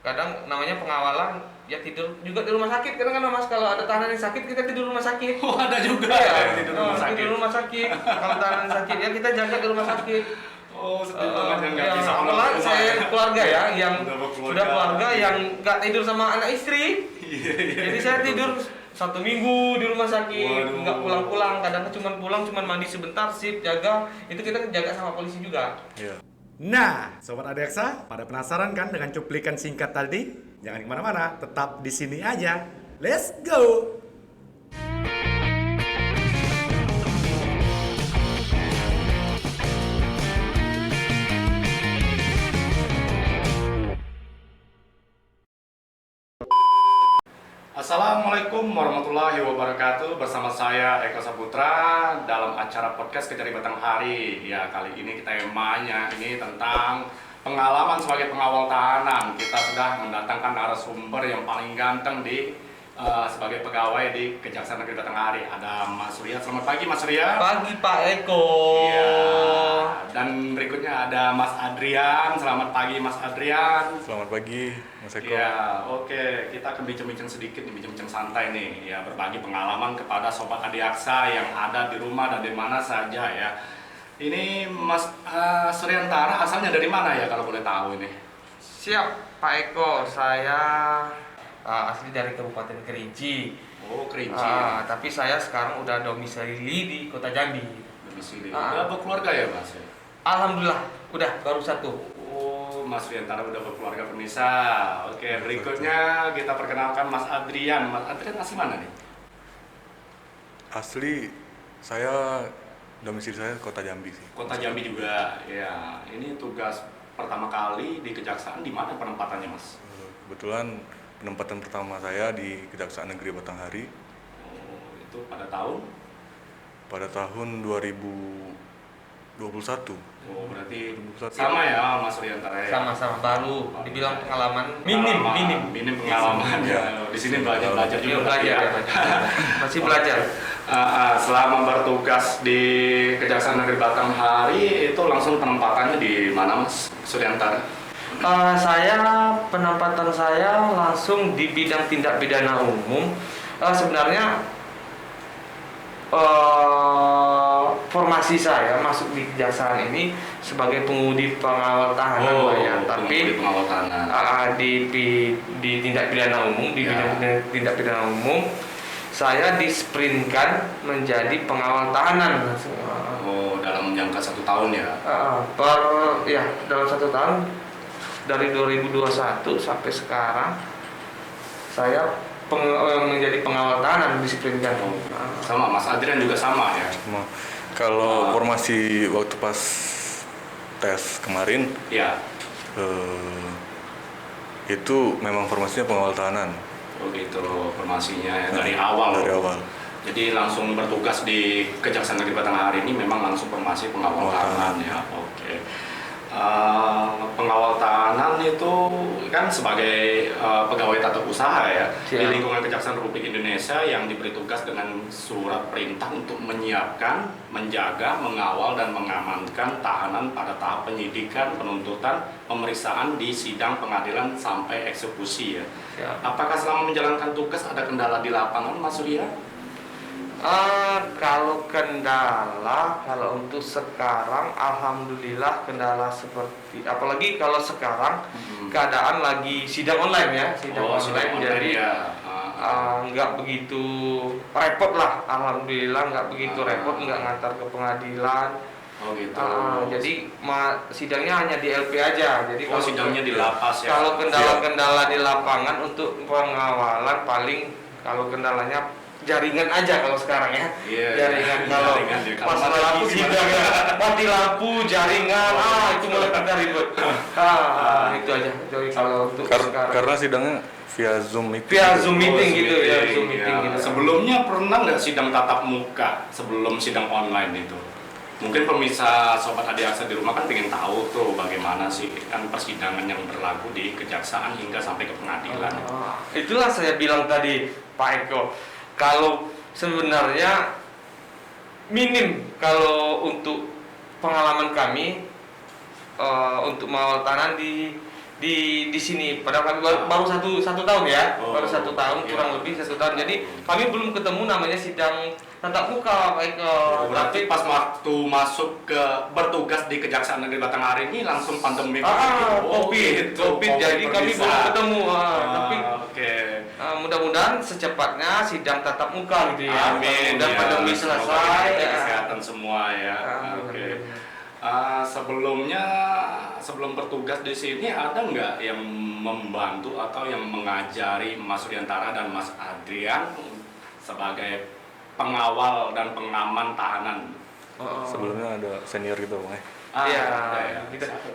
kadang namanya pengawalan ya tidur juga di rumah sakit kadang kan Mas, kalau ada tahanan yang sakit kita tidur rumah sakit. Oh, ada juga ya, tidur rumah sakit. Tidur rumah sakit. Kalau tahanan sakit ya kita jaga di rumah sakit. Oh, sedih banget yang nggak ya, bisa apalagi saya keluarga ya yang Udah keluarga yang nggak tidur sama anak istri. Jadi saya tidur 1 minggu di rumah sakit, nggak pulang-pulang, kadang cuma mandi sebentar, sip, jaga, itu kita jaga sama polisi juga. Iya. Nah, Sobat Adiaksa, pada penasaran kan dengan cuplikan singkat tadi? Jangan kemana-mana, tetap di sini aja. Let's go! Assalamualaikum warahmatullahi wabarakatuh. Bersama saya Eko Saputra dalam acara podcast Kejari Batang Hari. Ya, kali ini temanya ini tentang pengalaman sebagai pengawal tahanan. Kita sudah mendatangkan narasumber yang paling ganteng sebagai pegawai di Kejaksaan Negeri Batanghari. Ada Mas Surya. Selamat pagi Mas Surya. Pagi Pak Eko. Iya. Dan berikutnya ada Mas Adrian. Selamat pagi Mas Adrian. Selamat pagi, Mas Eko. Ya, oke. Kita akan bincang-bincang sedikit nih, bincang-bincang santai nih. Ya, berbagi pengalaman kepada Sobat Adiaksa yang ada di rumah dan di mana saja ya. Ini Mas Suryantara asalnya dari mana ya kalau boleh tahu ini? Siap Pak Eko, saya asli dari Kabupaten Kerinci. Oh, Kerinci. Tapi saya sekarang udah domisili di Kota Jambi. Domisili. Udah berkeluarga ya Mas? Alhamdulillah, udah baru 1. Oh, Mas Suryantara udah berkeluarga pemirsa. Oke, berikutnya kita perkenalkan Mas Adrian. Mas Adrian asli mana nih? Asli saya domisili saya Kota Jambi sih. Kota Jambi juga. Ya, ini tugas pertama kali di Kejaksaan di mana penempatannya, Mas? Kebetulan penempatan pertama saya di Kejaksaan Negeri Batanghari Oh, itu pada tahun? pada tahun 2021. Oh, berarti 2021. sama ya Mas Suryantara ya? Sama-sama baru, dibilang pengalaman minim. Minim pengalaman ya. Di sini belajar juga. Iya, belajar ya. Masih belajar. Selama bertugas di Kejaksaan Negeri Batanghari itu langsung penempatannya di mana Mas Suryantara? Saya penempatan saya langsung di bidang tindak pidana umum. Sebenarnya formasi saya masuk di kejaksaan ini sebagai pengudi pengawal tahanan, ya. Tapi pengawal tahanan. di tindak pidana umum, di bidang tindak pidana umum saya disprintkan menjadi pengawal tahanan. Oh, dalam jangka 1 tahun ya? Dalam 1 tahun. Dari 2021 sampai sekarang saya menjadi pengawal tahanan disiplinkan. Sama Mas Adrian juga sama ya. Kalau formasi waktu pas tes kemarin, ya, itu memang formasinya pengawal tahanan. Oh gitu formasinya ya, dari awal. Dari awal. Jadi langsung bertugas di Kejaksaan Negeri Batanghari ini memang langsung formasi pengawal tahanan ya. Oke. Pengawal tahanan itu kan sebagai pegawai tata usaha ya di lingkungan Kejaksaan Republik Indonesia yang diberi tugas dengan surat perintah untuk menyiapkan, menjaga, mengawal dan mengamankan tahanan pada tahap penyidikan, penuntutan, pemeriksaan di sidang pengadilan sampai eksekusi ya. Apakah selama menjalankan tugas ada kendala di lapangan Mas Surya? Kalau untuk sekarang alhamdulillah kendala seperti apalagi kalau sekarang keadaan lagi sidang online ya, sidang online jadi nggak begitu repot lah, alhamdulillah nggak begitu repot, nggak ngantar ke pengadilan. Oh gitu. Jadi sidangnya hanya di LP aja. Jadi kalau sidangnya di lapas ya. Kalau kendala-kendala di lapangan untuk pengawalan paling kalau kendalanya jaringan aja kalau sekarang ya. Jaringan kalau masalah lampu sidang ya, mati lampu, jaringan, itu mulai kita ribut. Itu aja. Jadi kalau untuk sekarang Karena sidangnya via Zoom meeting. Via Zoom meeting gitu ya, Zoom meeting gitu. Sebelumnya pernah nggak sidang tatap muka sebelum sidang online itu? Mungkin pemirsa Sobat Adiaksa di rumah kan pengen tahu tuh bagaimana sih kan persidangan yang berlaku di kejaksaan hingga sampai ke pengadilan. Itulah saya bilang tadi Pak Eko. Kalau sebenarnya minim kalau untuk pengalaman kami untuk mengawal tahanan di di sini. Padahal kami baru satu tahun ya, baru 1 tahun kurang lebih 1 tahun. Jadi kami belum ketemu namanya sidang tatap muka, baik. Berarti pas waktu masuk ke bertugas di Kejaksaan Negeri Batanghari ini langsung pandemi COVID. Jadi kami belum ketemu. Tapi oke. Mudah-mudahan secepatnya sidang tatap muka gitu ya. Amin. Dan pandemi selesai. Kesehatan semua ya. Oke. Sebelum bertugas di sini ada nggak yang membantu atau yang mengajari Mas Riantara dan Mas Adrian sebagai pengawal dan pengaman tahanan? Sebelumnya ada senior gitu Bang.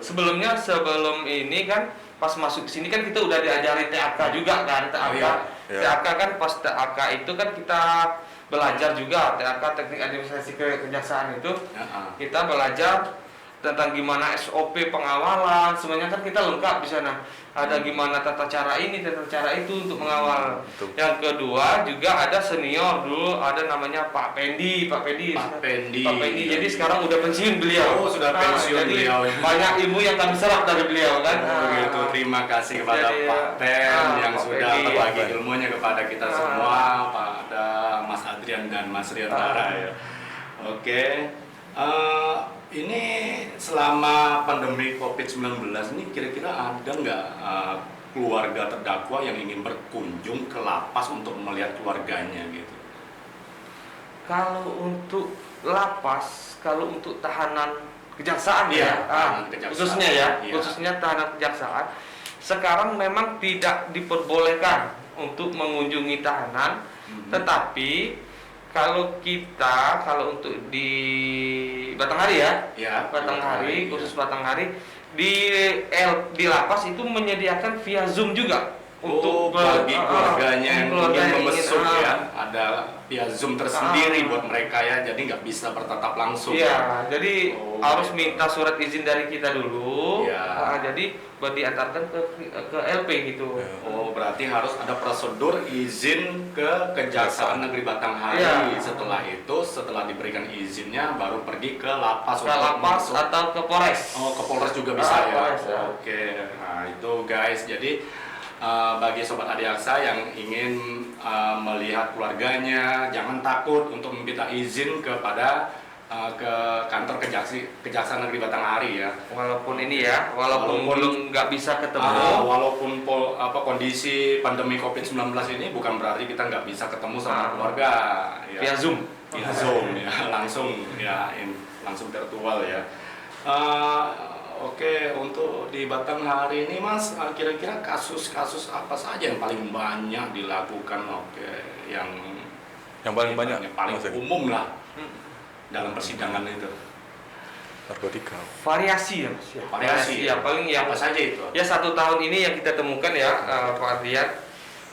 Sebelum ini kan pas masuk ke sini kan kita udah diajari TAK juga kan, TAK kan pas TAK itu kan kita belajar juga TAK teknik administrasi kejaksaan itu kita belajar tentang gimana SOP pengawalan, semuanya kan kita lengkap di sana. Ada gimana tata cara ini, tata cara itu untuk mengawal. Yang kedua juga ada senior dulu, ada namanya Pak Pendi. Jadi sekarang udah pensiun beliau. Oh, sudah pensiun jadi beliau. Banyak ilmu yang kami serap dari beliau kan. Gitu. Terima kasih kepada Pak Pen yang Pak sudah Pendi. berbagi ilmunya kepada kita semua, pada Mas Adrian dan Mas Riantara ya. Oke. Ini selama pandemi COVID-19 ini kira-kira ada nggak keluarga terdakwa yang ingin berkunjung ke lapas untuk melihat keluarganya gitu? Kalau untuk lapas, kalau untuk tahanan kejaksaan tahanan kejaksaan. Khususnya tahanan kejaksaan, sekarang memang tidak diperbolehkan untuk mengunjungi tahanan, tetapi kalau untuk di Batanghari Batanghari, khusus Batanghari di lapas itu menyediakan via Zoom juga untuk bagi keluarganya yang ingin membesuk ya, ada via Zoom tersendiri buat mereka ya, jadi nggak bisa bertatap langsung. Iya, jadi harus minta surat izin dari kita dulu. Jadi buat diantarkan ke LP gitu. Oh, berarti harus ada prosedur izin ke Kejaksaan Negeri Batanghari. Setelah diberikan izinnya baru pergi ke lapas. Atau ke Polres. Oh, ke Polres juga bisa ya. Polres, Oke. Nah, itu guys. Jadi bagi sobat Adiaksa yang ingin melihat keluarganya, jangan takut untuk meminta izin kepada ke kantor Kejaksaan Negeri Batanghari ya. Walaupun belum nggak bisa ketemu. Walaupun kondisi pandemi COVID-19 ini bukan berarti kita nggak bisa ketemu sama keluarga. Ya. Via Zoom. Via Zoom ya, langsung virtual ya. Oke, untuk di Batanghari ini Mas, kira-kira kasus-kasus apa saja yang paling banyak dilakukan? Yang paling banyak, paling umum lah dalam persidangan itu. Narkotika. Variasi ya Mas. Variasi ya, paling apa saja itu? Ya 1 tahun ini yang kita temukan ya Pak Adrian.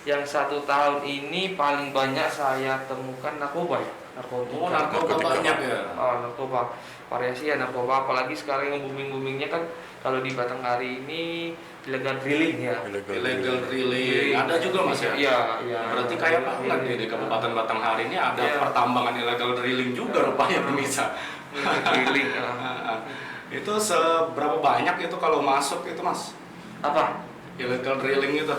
Yang 1 tahun ini paling banyak saya temukan narkoba ya. Narkoba banyak ya. Narkoba. Variasi ya narkoba, apalagi sekarang yang booming-boomingnya kan kalau di Batanghari ini illegal drilling ya. Illegal drilling. Ada juga Mas ya? Iya. Berarti kayak banget nih di Kabupaten Batanghari ini ada pertambangan illegal drilling juga rupanya pemirsa. Drilling. Itu seberapa banyak itu kalau masuk itu Mas? Apa? Illegal drilling itu?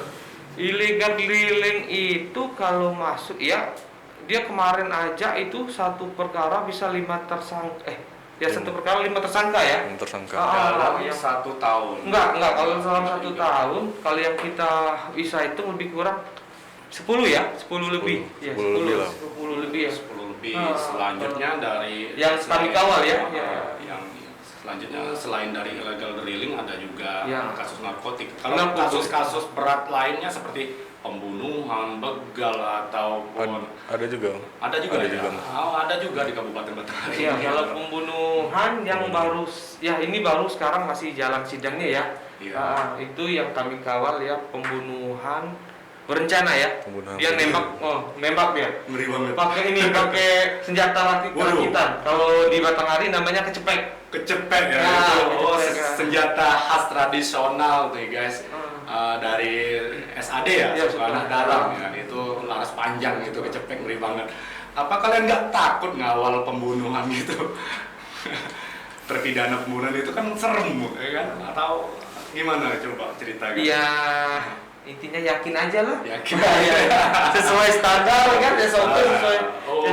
Illegal drilling itu kalau masuk ya, dia kemarin aja itu satu perkara bisa 5 tersangka. Satu perkara 5 tersangka ya. 5 tersangka. Dalam 1 tahun. Enggak, kalau dalam 1 tahun, kalau yang kita bisa itu lebih kurang 10 ya, 10 lebih. 10 lebih lah. 10 lebih ya. 10 lebih. Selanjutnya dari yang kami kawal ya. Yang selanjutnya selain dari illegal drilling ada juga kasus narkotik. Kalau Narkotik. kasus-kasus berat lainnya seperti pembunuhan, begal ataupun ada juga. Ada juga. Ada juga di Kabupaten Batanghari. Iya, kalau pembunuhan yang ini baru sekarang masih jalan sidangnya ya. Itu yang kami kawal ya, pembunuhan berencana ya. Dia nembak dia. Ngeri banget. Pakai senjata rakitan. Kalau di Batanghari namanya kecepek. Kecepek ya. Senjata khas tradisional tuh guys. Dari SAD ya, anak dalam ya, itu laras panjang gitu, kecepek, ngeri banget. Apa kalian nggak takut ngawal pembunuhan gitu? Terpidana pembunuhan itu kan serem, ya kan? Atau Gimana coba ceritakan? Ya intinya yakin aja lah. Yakin. Sesuai standar kan SOP sesuai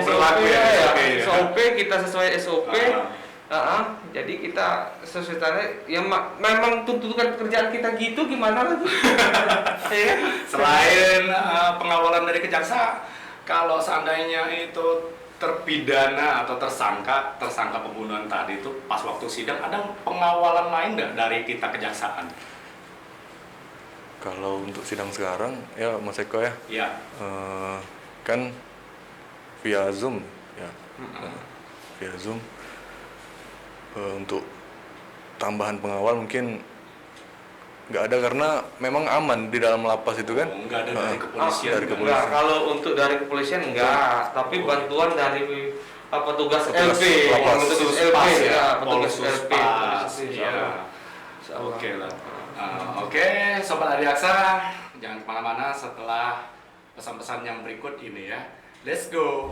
berlaku ya, SOP ya. SOP kita sesuai SOP. Jadi kita sesuai standar ya memang tuntutan pekerjaan kita gitu gimana lagi. Ya. Selain pengawalan dari kejaksa, kalau seandainya itu terpidana atau tersangka pembunuhan tadi itu pas waktu sidang ada pengawalan lain nggak dari kita kejaksaan? Kalau untuk sidang sekarang ya Mas Eko ya, Ya. Kan via Zoom ya, via Zoom. Untuk tambahan pengawal mungkin nggak ada karena memang aman di dalam lapas itu kan. Nggak ada dari kepolisian. Dari juga. kepolisian. Enggak, kalau untuk dari kepolisian enggak, tapi bantuan dari petugas Petugas LP, lapas. petugas LP Pas ya, petugas Polsus LP. Pas, Insya ya. Allah. Oke lah. Oke, Sobat Adiaksa, jangan kemana-mana setelah pesan-pesan yang berikut ini ya. Let's go.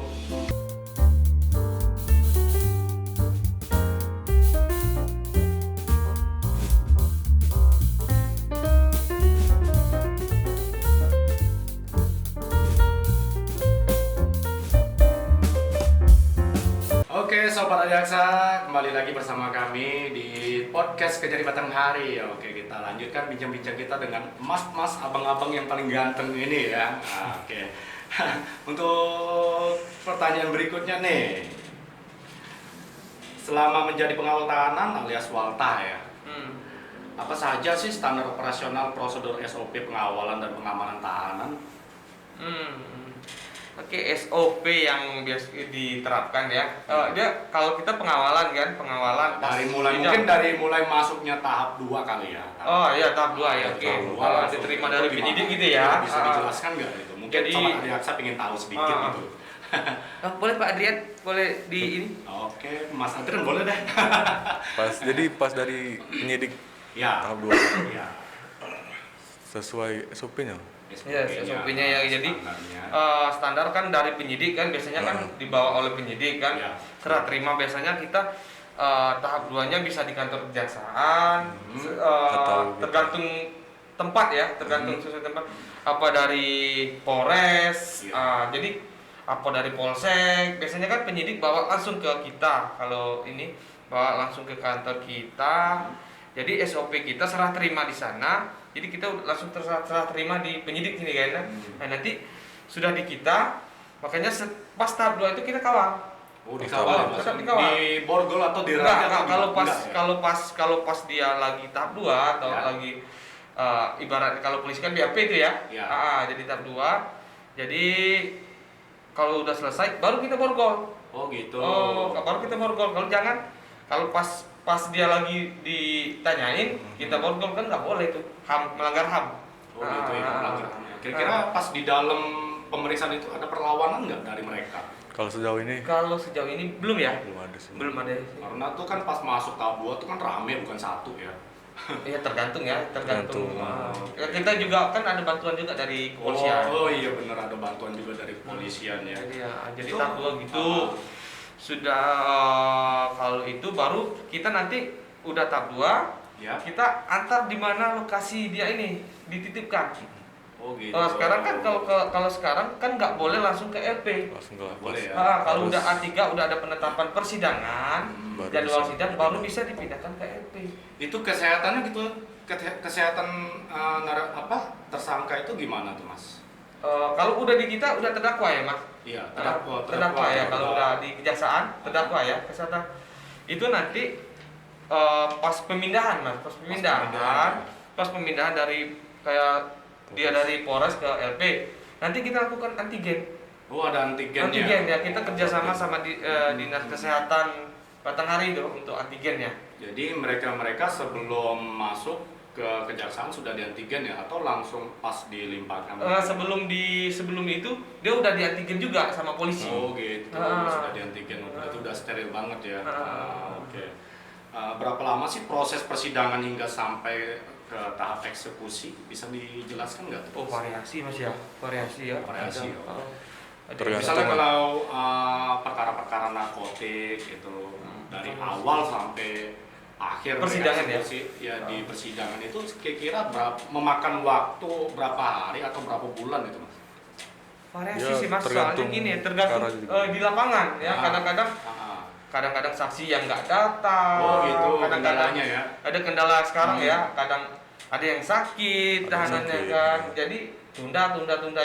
Oke, Sobat Adiaksa, kembali lagi bersama kami di podcast Kejari Batang Hari. Oke, kita lanjutkan bincang-bincang kita dengan mas-mas, abang-abang yang paling ganteng ini ya. Oke, untuk pertanyaan berikutnya nih, selama menjadi pengawal tahanan alias walta ya, apa saja sih standar operasional prosedur SOP pengawalan dan pengamanan tahanan? Oke, SOP yang biasa diterapkan ya. Dia kalau kita pengawalan kan, pengawalan Dari mulai sidang. mungkin dari mulai masuknya tahap 2 kali ya. Oh iya, tahap 2 ya. Oke. Tahap dua Kalau langsung diterima itu dari gimana? penyidik gitu ya. Bisa dijelaskan nggak itu? Mungkin Jadi- Sobat Adiaksa pengen tahu sedikit gitu. Boleh Pak Adrian, boleh di ini. Oke, Mas Adrian boleh deh. Pas dari penyidik Ya. tahap 2 Ya. sesuai SOP-nya. Ya, SOP-nya ya. Jadi standarnya. standar kan dari penyidik kan biasanya kan dibawa oleh penyidik kan. Ya. Serah terima biasanya kita tahap 2-nya bisa di kantor kejaksaan. Atau Tergantung tempat ya, tergantung sesuai tempat. Apa dari Polres, Ya. jadi apa dari Polsek. Biasanya kan penyidik bawa langsung ke kita. Kalau ini bawa langsung ke kantor kita. Jadi SOP kita serah terima di sana. Jadi kita langsung serah terima di penyidik sini kan. Nah, nanti sudah di kita, makanya pas tahap 2 itu kita kawal. Oh, dikawal. Tetap dikawal. Di borgol atau di Enggak, raja? kalau pas dia lagi tahap 2 atau Ya. lagi ibarat kalau polisi kan BAP itu ya. Ya. Jadi tahap 2. Jadi kalau udah selesai baru kita borgol. Oh, gitu. Baru kita borgol. Kalau jangan kalau pas dia lagi ditanyain kita borgol kan nggak boleh tuh. Melanggar HAM. Oh, gitu ya. melanggar. Kira-kira pas di dalam pemeriksaan itu ada perlawanan nggak dari mereka? Kalau sejauh ini Kalau sejauh ini belum ya? belum ada sih. Belum ada. Karena tuh kan pas masuk tahap 2 tuh kan rame bukan satu ya. Iya tergantung ya, tergantung. Tergantung. Kita juga kan ada bantuan juga dari kepolisian. Oh iya bener ada bantuan juga dari kepolisian ya. Jadi Itu- tahap 2 gitu. Sudah kalau itu baru kita nanti udah tahap 2, Ya. kita antar di mana lokasi dia ini dititipkan. Oh gitu. Sekarang kan kalau sekarang kan nggak boleh langsung ke LP. Langsung ke lapas. Boleh ya. Kalau Harus- udah A3 udah ada penetapan persidangan, Baru jadwal bisa sidang baru bisa dipindahkan ke LP. Itu kesehatannya gitu, kesehatan tersangka itu gimana tuh Mas? Kalau udah di kita udah terdakwa ya mas. Iya, Terdakwa ya. Kalau udah di kejaksaan terdakwa ya kesehatan. Itu nanti pas pemindahan mas, pas pemindahan dari kayak dia dari Polres ke LP. Nanti kita lakukan antigen. Oh ada antigen Antigen ya, kita kerjasama sama dinas kesehatan Batanghari itu untuk antigen ya. Jadi mereka sebelum masuk ke kejaksaan sudah di antigen ya atau langsung pas dilimpahkan? Sebelum itu dia udah di antigen juga sama polisi. Oh gitu, sudah di antigen, berarti udah steril banget ya. Oke. Berapa lama sih proses persidangan hingga sampai ke tahap eksekusi? Bisa dijelaskan nggak? Oh variasi mas ya, variasi ya. Variasi, ya. Tergantung. Misalnya kalau perkara-perkara narkotik itu dari awal sampai akhir Persidangan ya? Di persidangan itu kira-kira memakan waktu berapa hari atau berapa bulan itu Mas? Variasi Ya, sih Mas, soalnya tergantung gini, tergantung perkara juga. di lapangan ya. Kadang-kadang saksi yang nggak datang. Oh gitu, Kadang-kadang kendalanya ya. ada kendala sekarang ya. Kadang ada yang sakit Ada yang tahanannya sakit, kan. ya. Jadi tunda.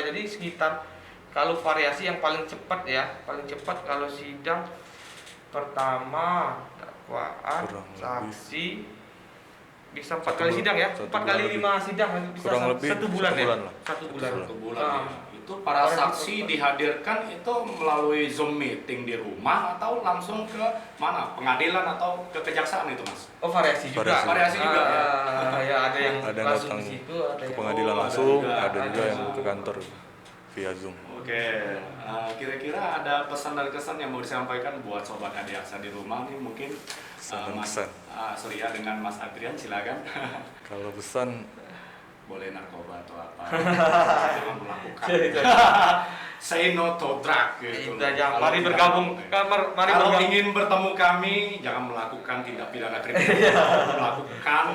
Jadi sekitar kalau variasi yang paling cepat ya, paling cepat kalau sidang pertama dakwaan Kurang lebih. saksi bisa 4 Satu kali bul- sidang ya, satu 4 kali bulan 5 sidang bisa Kurang lebih 1 bulan satu ya, bulan lah. 1 bulan. Satu bulan Ah. ya. Itu para saksi dihadirkan itu melalui Zoom meeting di rumah atau langsung ke mana? Pengadilan atau ke kejaksaan itu Mas? Oh variasi juga. Variasi juga, ya. Ya ada yang Ada yang langsung datang ke situ, ada ke yang pengadilan ada langsung, juga. ada juga Ada yang juga. ke kantor via Zoom. Oke, kira-kira ada pesan dan kesan yang mau disampaikan buat sobat Adiaksa di rumah nih mungkin Pesan dan Mas kesan. Surya dengan Mas Adrian silakan. Kalau pesan Boleh narkoba atau apa? Jangan melakukan. Say no to drug gitu. Itu aja. Kalau Mari tidak- bergabung. Mari Kalau bergabung. ingin bertemu kami, jangan melakukan tindak pidana kriminal, Iya. melakukan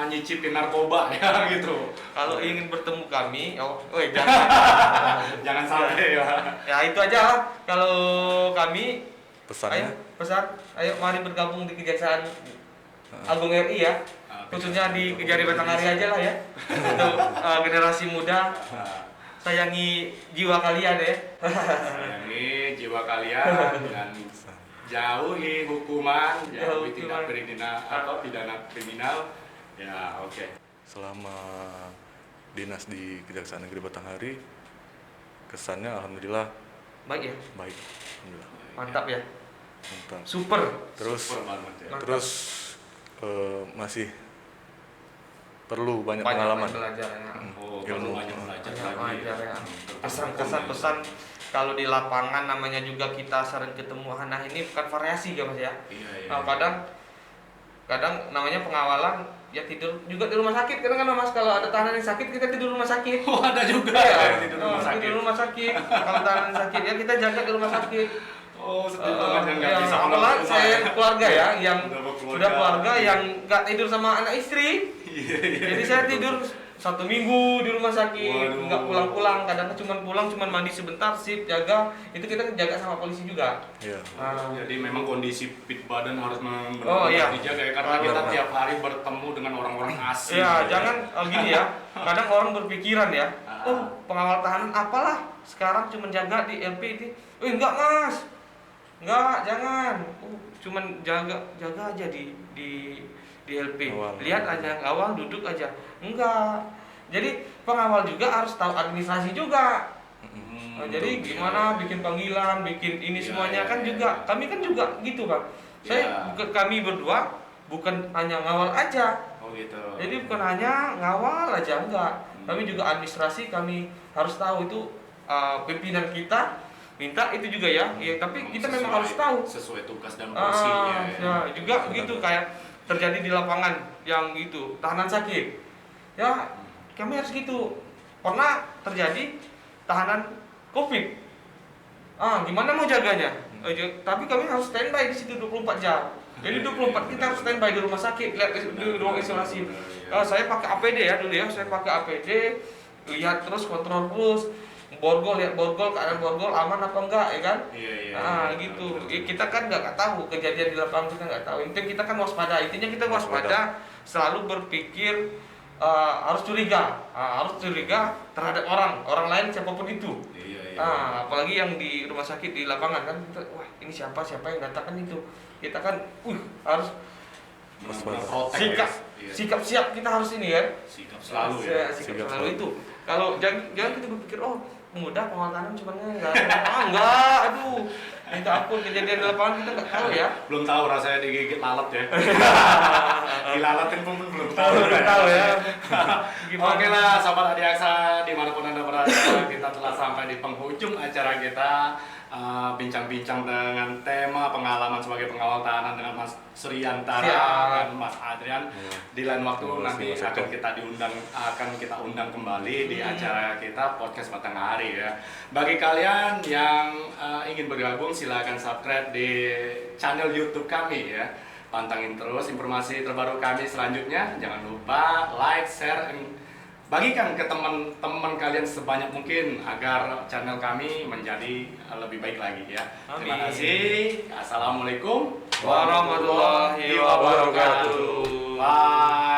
nyicipin narkoba ya gitu. Kalau ingin bertemu kami, jangan. Jangan sampai ya. Ya itu aja lah. Kalau kami, pesannya pesan, ayo mari bergabung di Kejaksaan Agung RI ya. Khususnya di Kejari Batanghari aja lah ya. Untuk generasi muda, sayangi jiwa kalian ya. Sayangi jiwa kalian dan jauhi hukuman, jauhi tindak pidana atau pidana kriminal. Ya, oke. selama dinas di Kejaksaan Negeri Batanghari, kesannya alhamdulillah Baik ya, baik. Alhamdulillah. mantap ya. Mantap. Super. Terus Super banget ya. Mantap. terus masih perlu banyak pengalaman. belajar ya. Oh, Ilmu. baru banyak belajar Banyak lagi. belajar ya. Tentang Pesan-kesan hukum pesan kalau di lapangan namanya juga kita sering ketemu anak ini bukan variasi ya Mas ya. Iya, iya. Nah, kadang namanya pengawalan ya tidur juga di rumah sakit. Kadang Mas kalau ada tahanan yang sakit kita tidur di rumah sakit. Oh, ada juga Iya, ya di rumah sakit. tidur di rumah sakit. Kalau tahanan sakit ya kita jaga di rumah sakit. Oh, sedih banget yang nggak Ya, bisa apalagi keluar saya rumah. keluarga ya yang Udah berkeluarga. sudah keluarga yang nggak tidur sama anak istri. Jadi saya tidur 1 minggu di rumah sakit, Waduh. nggak pulang-pulang. Kadang cuma mandi sebentar, sip, jaga. Itu kita jaga sama polisi juga. Iya. Ah, Jadi memang kondisi fit badan harus Oh, iya. dijaga ya karena Oh, kita benar. tiap hari bertemu dengan orang-orang asing. ya jangan gini ya. Kadang orang berpikiran ya, Ah. oh pengawal tahanan apalah. Sekarang cuma jaga di LP ini. Enggak Mas, enggak, jangan. Cuman jaga aja di LP. Awal. Lihat aja awal duduk aja. Enggak. Jadi pengawal juga harus tahu administrasi juga. Nah, jadi gimana bikin panggilan, bikin ini Iya, semuanya iya, kan iya, juga. iya. Kami kan juga gitu, Bang. Saya Iya. kami berdua bukan hanya ngawal aja. Oh gitu. Jadi bukan hanya ngawal aja enggak. Kami juga administrasi, kami harus tahu itu pimpinan kita minta itu juga ya. Ya, tapi kita memang harus tahu. Sesuai tugas dan fungsinya. Ya, juga gitu kayak terjadi di lapangan yang gitu, tahanan sakit. Ya, kami harus gitu. Pernah terjadi tahanan COVID. Gimana mau jaganya? Tapi kami harus standby di situ 24 jam. Jadi 24 kita harus standby di rumah sakit, lihat di ruang isolasi. Saya pakai APD ya dulu ya, saya pakai APD, lihat terus, kontrol terus. Borgol, lihat borgol, keadaan borgol aman apa enggak ya kan? Iya. Gitu. Kita kan nggak tahu kejadian di lapangan, kita nggak tahu. Intinya kita kan waspada. Intinya kita waspada, selalu berpikir harus curiga terhadap orang lain siapapun itu. Iya. Apalagi yang di rumah sakit di lapangan kan kita, wah ini siapa yang datang kan itu. Kita kan, harus Protek sikap siap kita harus ini ya. Sikap selalu ya. Sikap selalu itu. Kalau jangan kita berpikir mudah pengawal tahanan cuma enggak, aduh. Minta ampun kejadian di lapangan kita nggak tahu ya. Belum tahu rasanya digigit lalat ya. Dilalatin pun belum tahu. Belum tahu ya. Gimana? Oke lah, sahabat Adiaksa, dimanapun Anda berada, kita telah sampai di penghujung acara kita. Bincang-bincang dengan tema pengalaman sebagai pengawal tahanan dengan Mas Suryantara dan Mas Adrian. Di lain waktu nanti akan kita undang kembali di acara kita podcast Batanghari ya. Bagi kalian yang ingin bergabung silakan subscribe di channel YouTube kami ya. pantangin terus informasi terbaru kami selanjutnya. Jangan lupa like, share, dan bagikan ke teman-teman kalian sebanyak mungkin agar channel kami menjadi lebih baik lagi ya. Terima Amin. kasih. Assalamualaikum Warahmatullahi wabarakatuh. Bye.